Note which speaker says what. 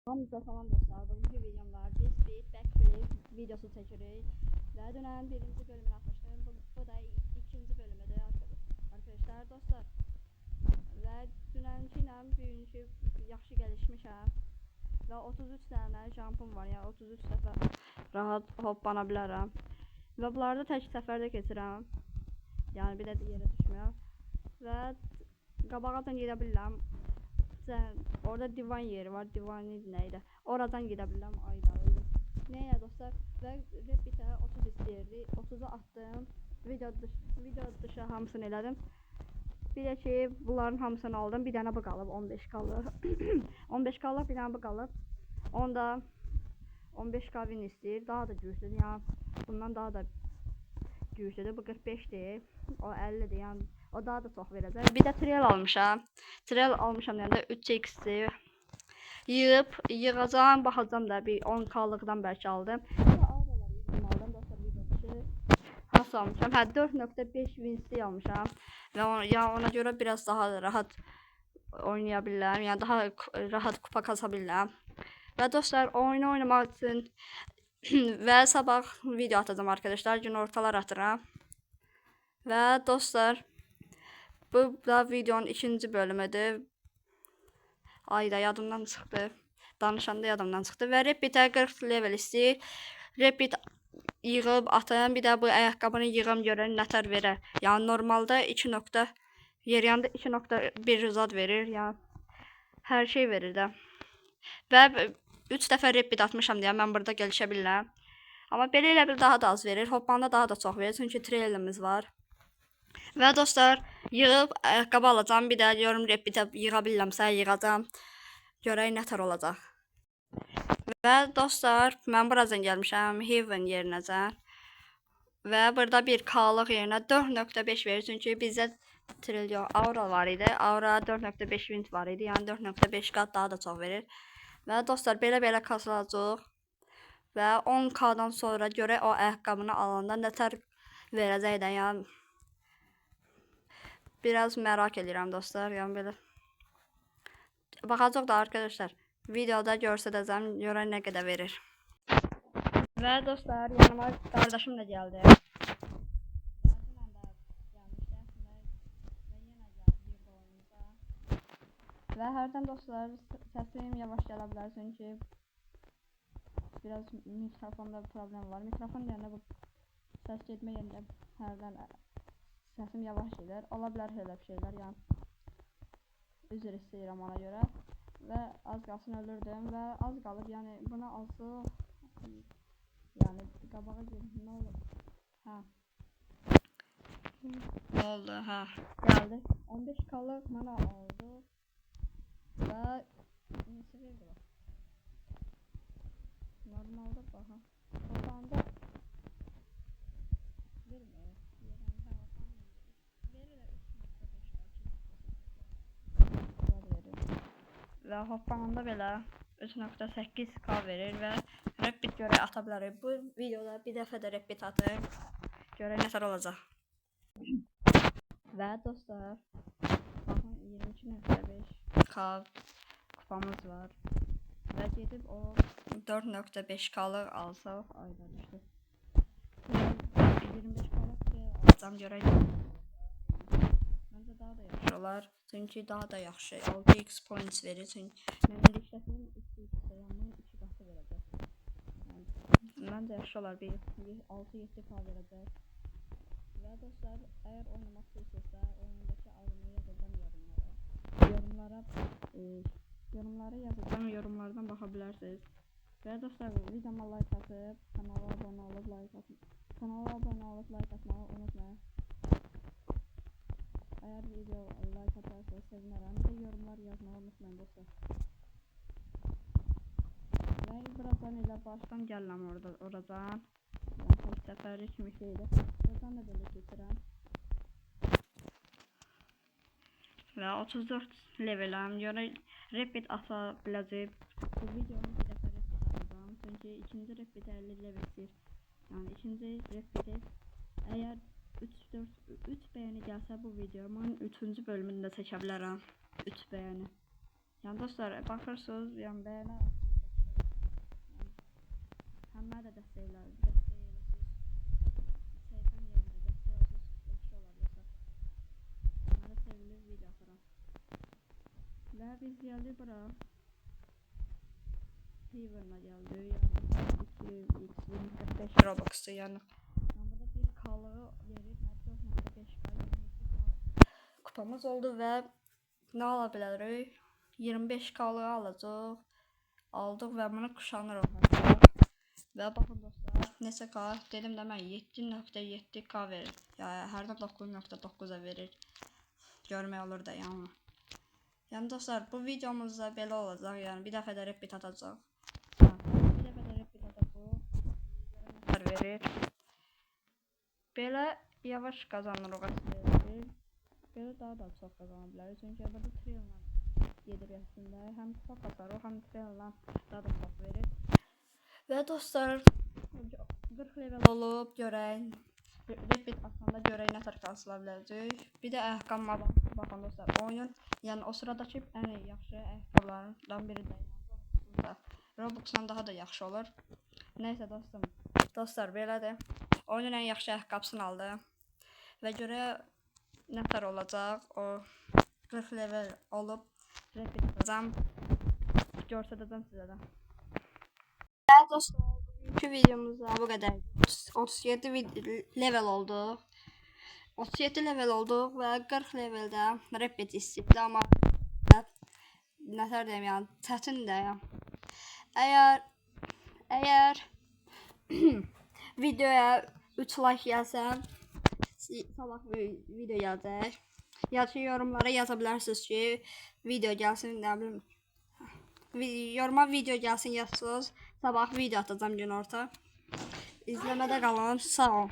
Speaker 1: Hamınıza salam dostlar. Bugünkü videomda bir backflip videosu çekirik. Ve dünən birinci bölümünü atmışdım. Bu da ikinci bölümüdür arkadaşlar dostlar. Ve dünənki ilə bugünkü yaxşı gəlişmişəm. Ve 33 tane jump'um var. Yəni 33 dəfə rahat hoppana bilərəm. Və bunları da tək səfərdə keçirəm. Yəni bir də yerə düşmüyor. Və qabağa da gedə bilirəm. Orada divan yeri var, divan neydi? Oradan gidebilirim ayda. Neye dostlar? Ve repite 30 istəyirdi. 30'a attım. Video dışı hamısını elədim. Bir de ki bunların hamısını aldım. Bir dənə bu qalıb 15 qalır. 15 qalır, bir dənə bu qalıb. Onda 15k win istəyir. Daha da güclüdür. Yəni bundan daha da güclüdür. Bu 45'dir. O 50'dir. Yəni o daha da çox verəcək. Bir də trail almışam. Trail almışam yəni 3x'dir. Yığacağım, baxacağım da bir 10k'lıqdan bəlkə aldım. Auralar aldım dostlar videosu. Nasıl almışam? Hə 4.5 winsti almışam. Və ona görə biraz daha rahat oynaya bilərəm. Yəni daha rahat kupa kasa bilərəm. Və dostlar oyunu oynamaq üçün və sabah video atacağım arkadaşlar. Gün ortalar atıram. Və dostlar bu da videonun ikinci bölümüdür. Ayda yadımdan çıxdı. Danışanda yadımdan çıxdı. Və repeatə 40 level istəyir. Repeat yığıb atım. Bir də bu ayaqqabını yığım görən nətər verər. Yəni normalda 2 nöqtə yeriyanda 2.1 zad verir. Yəni hər şey verir də. Və 3 dəfə repeat atmışam deyə mən burada gəlişə bilirəm. Amma belə elə bil daha da az verir. Hoppanda daha da çox verir. Çünki trailimiz var. Və dostlar yığıb ayaqqabı alacağım. Bir də yorum repeatə yığa bilirəmsə yığacağam. Görək nətər olacaq. Və dostlar mən buradan gəlmişəm Heaven yerinəcən. Və burada bir K'lıq yerinə 4.5 verir. Çünki bizdə trilyon aura var idi. Aura 4.5 win var idi. Yəni 4.5 qat daha da çox verir. Və dostlar belə kasılacaq. Və 10k'dan sonra görək o ayaqqabını alanda nətər verəcək də. Yəni biraz merak edirəm dostlar. Yəni belə baxacaq da arkadaşlar. Videoda göstərəcəm görək nə qədər verir. Və dostlar yanıma qardaşım da gəldi. Və hərdən dostlar səsim yavaş gələ bilər çünki biraz mikrofonda problem var. Mikrofon yerində bu səs getmə yerində hərdən səsim yavaş gedir. Ola bilər elə bir şeylər, yəni üzr istəyirəm ona görə. Və az qalsın ölürdüm və az qalıb, yəni buna azı yəni qabağa gedim, nə olur? Hə. Nə oldu? Hə. Gəldi. 15k'lıq mənə oldu. Və neçə verdi bax. Normalda baxa. Toplamda vermir. Və hoppananda belə 3.8k verir və repeat görək ata bilərik. Bu videoda bir dəfə də repeat atır. Görək nətər olacaq. Və dostlar baxın 22.5k kupamız var. Və gedib o 4.5k'lıq alsaq ayda düşdü. 25k'lıq alacağım görək. Məncə daha da yaxşı olar. Çünki daha da yaxşı 6x points verir. Çünki mən işlətməyim 3x yandan 2 qatı verəcək. Yəni məncə yaxşı olar. Bir 6-7k verəcək. Və dostlar əgər oynamaq istəyirsə oyundakı adını yazacağım yorumlara. Yorumlara yazacağım. Yorumlardan baxa bilərsiniz. Və dostlar videoma like atıb kanala abunə olub like atmağı unutmayın. Eğer video like atarsanız sevinirim. Bir de yorumlar yazmayı unutmayın dostlar. Ve birazdan elə baştan gəlirəm oradan. Yəni tek səfərlik kimi şeydir. Buradan da belə keçirəm. Və 34 leveləm. Görə repeat ata biləcək. Bu videonu bir dəfə repeat atacağım. Çünki ikinci repeat 50 level istəyir. Yəni ikinci repeat eğer 3 beğeni gelse bu videomun 3. bölümünü də çəkə bilərəm. 3 beğeni. Yəni dostlar baxırsınız, yəni beğeni həm mənə də dəstək elərsiniz. Səhifəm yerində dəstək olsanız yaxşı olar yoxsa. Mənə sevilir video atıram. Və biz gəldik bura. Fiverr'a geldi. Yani 2x 5 Robux'tu yani. Ben burada bir kalığı verir. 4.5k kupamız oldu ve ne alabiliriz? 25 kalığı alacağız. Aldık ve bunu kuşanır olacaq. Ve bakın dostlar, neçə k dedim de ben 7.7k verir. Yani her 9.9'a verir. Görmək olur da yani. Yani dostlar bu videomuzda belə olacaq. Yani bir dəfə də repeat atacaq. Bir dəfə də repeat atacaq. Verir. Belə yavaş kazanırıq aslında. Belə daha da çox qazana bilərik. Çünki burada trail'la gedir əslində. Həm kupa kasarıq, həm trail'la daha da çox verir. Və dostlar 40 level olub görək. Repeat atanda görək nə tər kasıla biləcək. Bir də ayaqqabıma baxın dostlar. Oyun yəni o sıradakı ən yaxşı ayaqqabılardan biridir. Robux'dan daha da yaxşı olur. Neyse dostum. Dostlar belədir. Oyunun ən yaxşı ayaqqabısını aldım. Və görə nə tər olacaq. O 40 level olub repeat atacağım. Göstərəcəm sizə də. Evet dostlar, bugünkü videomuzda bu kadar. 37 level oldu. 37 level oldu ve 40 levelde repeat istedi ama ne diyeyim yani çetin de ya. Eğer videoya 3 like yazsam sabah video yazacak. Ya da yorumlara yazabilirsiniz ki video gelsin, ne bileyim. Yoruma video gelsin yazsınız. Sabah video atacağım gün orta. İzlemede kalın. Sağ ol.